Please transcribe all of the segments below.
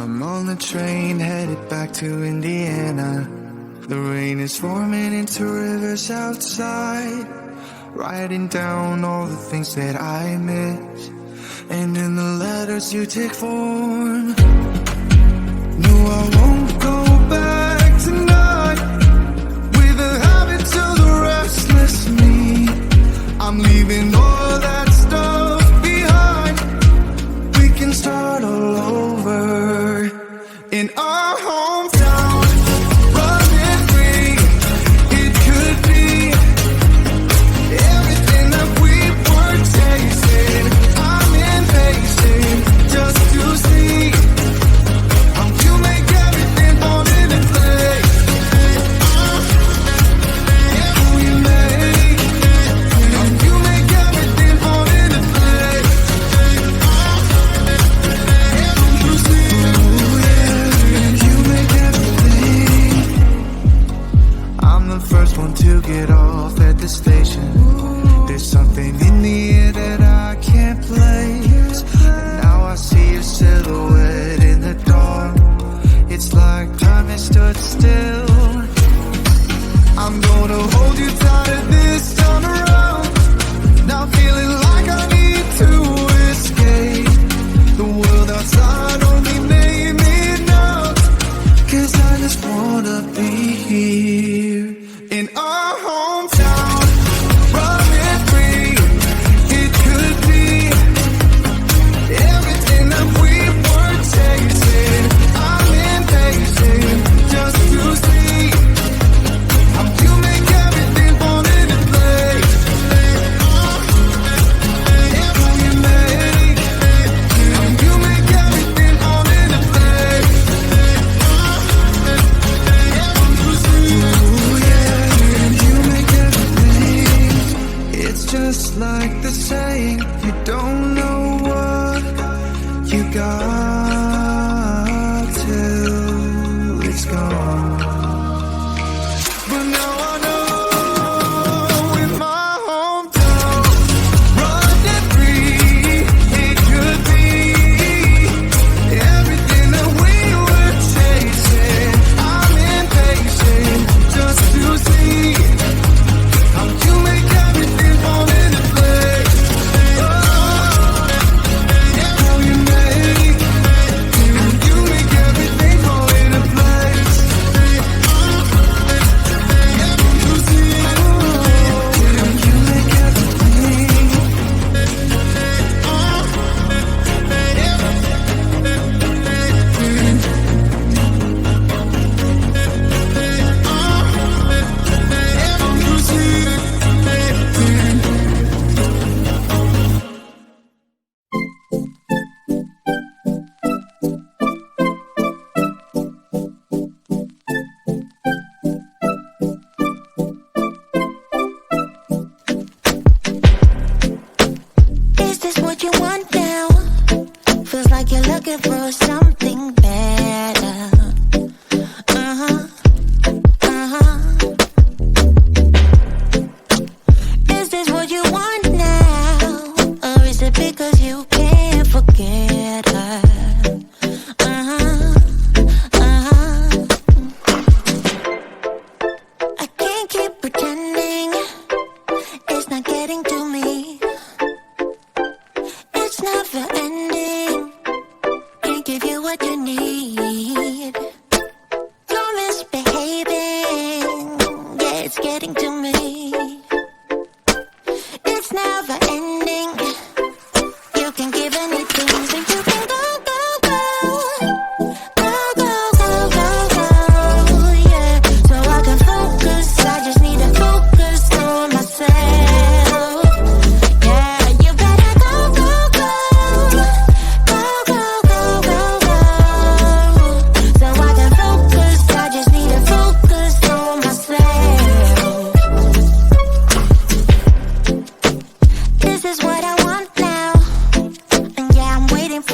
I'm on the train headed back to Indiana. The rain is forming into rivers outside, writing down all the things that I miss, and in the letters you take form. No, I won't go back tonight with the habits of the restless me. I'm leaving all that stuff behind. We can start all over in our hometown. Running free, it could be everything that we were chasing. I'm impatient just to see how you make everything fall into place. How you make everything fall into place. You see, you make everything. I'm the first one to get off at the station. There's something in the air that I can't place. And now I see your silhouette in the dark. It's like time has stood still. I'm gonna hold you tighter this time around. Now feeling like I need to escape. The world outside only made me numb. 'Cause I just wanna be here in our hometown. Running free, it could be everything that we were chasing. I'm impatient just to see how you make everything fall into place. How you make everything fall into place. Ooh, yeah, you make everything. It's just like the saying, you don't know what you got till it's gone. But now I know in my hometown, running free, it could be everything that we were chasing. I'm impatient just to see how you make everything fall into place. How you make everything fall into place. You see, you make everything. You see. Is this what you want now? Feels like you're looking for something better. Is this what you want now? Or is it because you can't forget her? I can't keep pretending it's not getting to me. It's never ending. Can't give you what you need. You're misbehaving. Yeah, it's getting to me. It's never ending. You can give anything, so you can go, go, go. Go, go, go, go, go. Yeah, so I can focus. I just need to focus on myself. Yeah, you better go, go, go. Go, go, go, go, go. So I can focus. I just need to focus on myself. This is what I want now. And yeah, I'm waiting for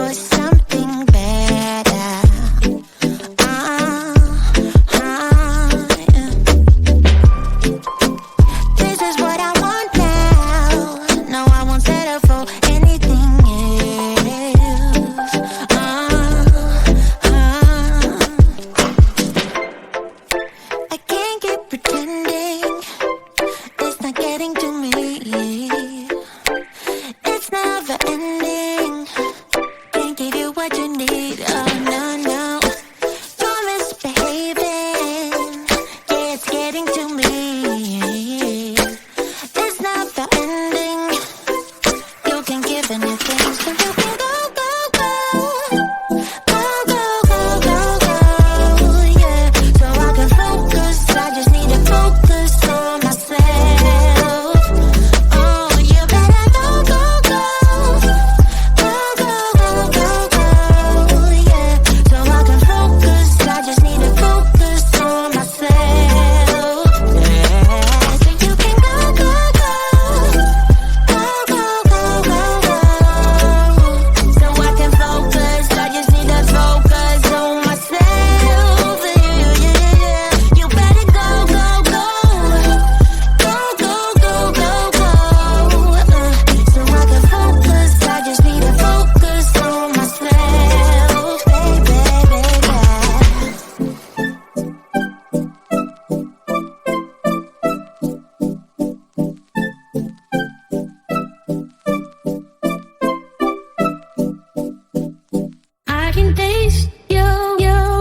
can taste your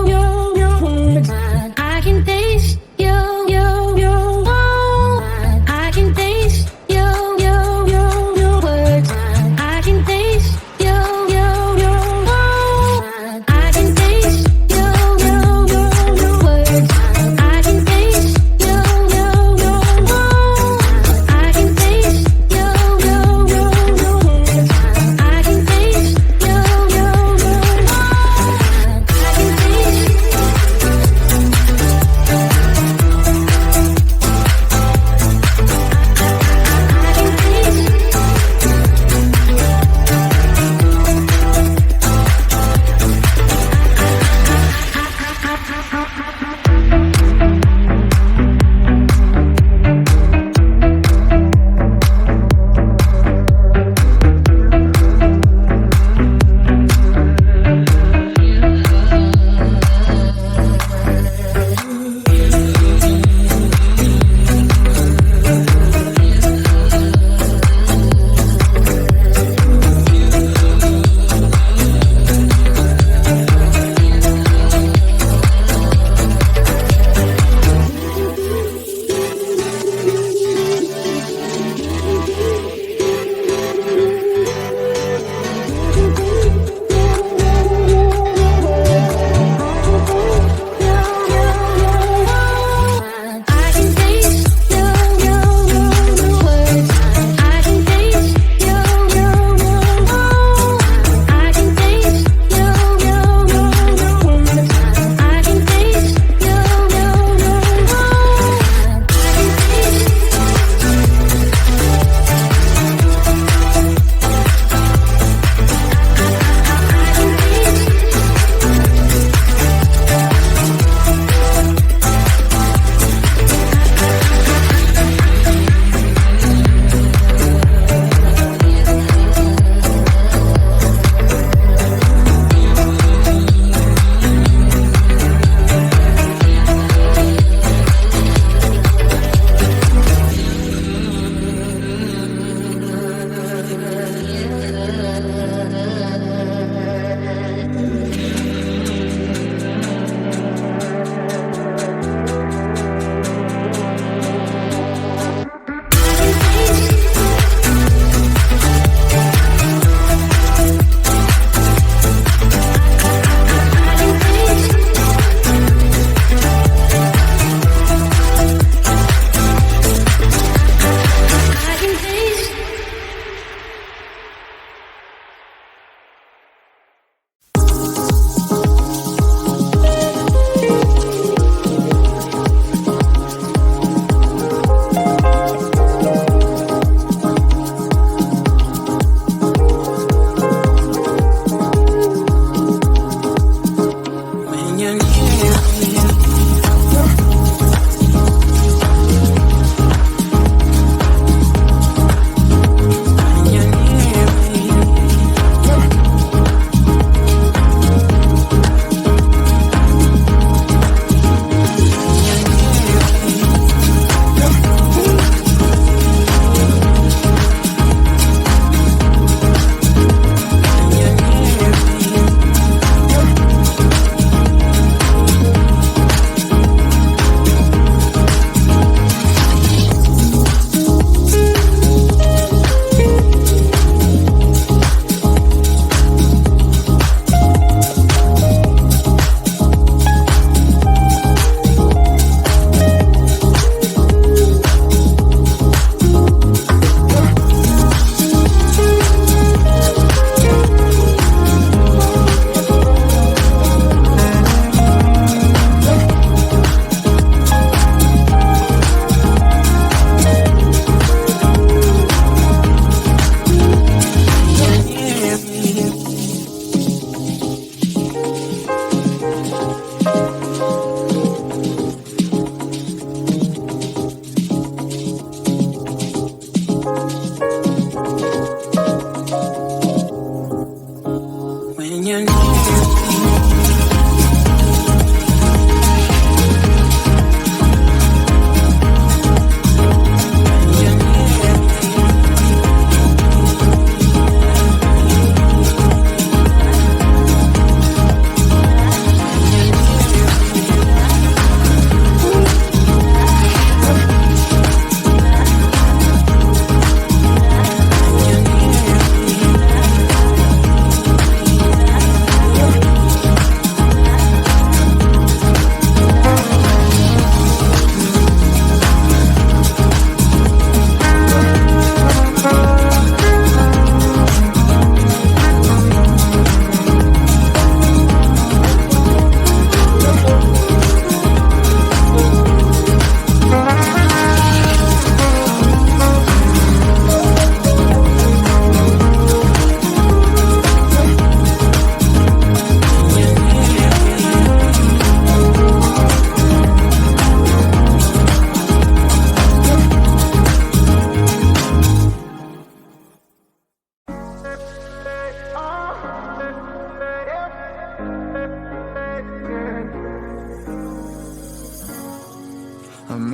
words. I can taste your I can taste your words. I can taste your I can taste your words. I can taste your I can taste your words. I can taste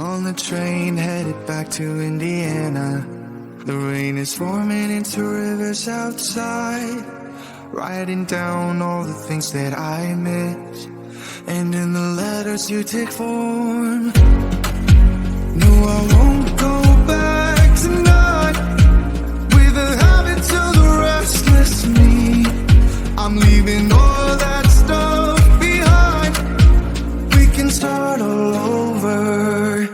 on the train headed back to Indiana. The rain is forming into rivers outside, writing down all the things that I miss, and in the letters you take form. No, I won't go back tonight with the habits of the restless me. I'm leaving all that stuff behind. We can start all over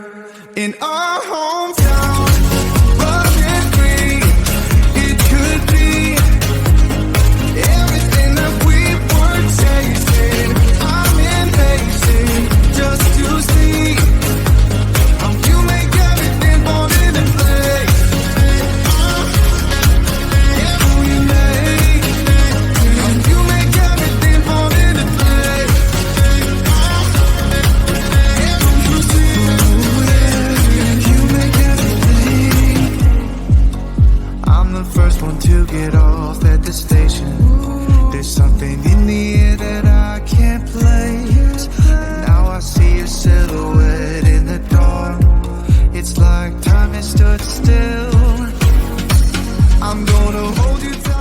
in our hometown. Running free, it could be everything that we were chasing. I'm impatient just to see how you make everything fall into place. Yeah, we make how you make everything fall into place. Yeah, don't you see? You make everything. I'm the first one to get off at the station. There's something in the air that I can't place. And now I see your silhouette in the dark. It's like time has stood still. I'm gonna hold you tight.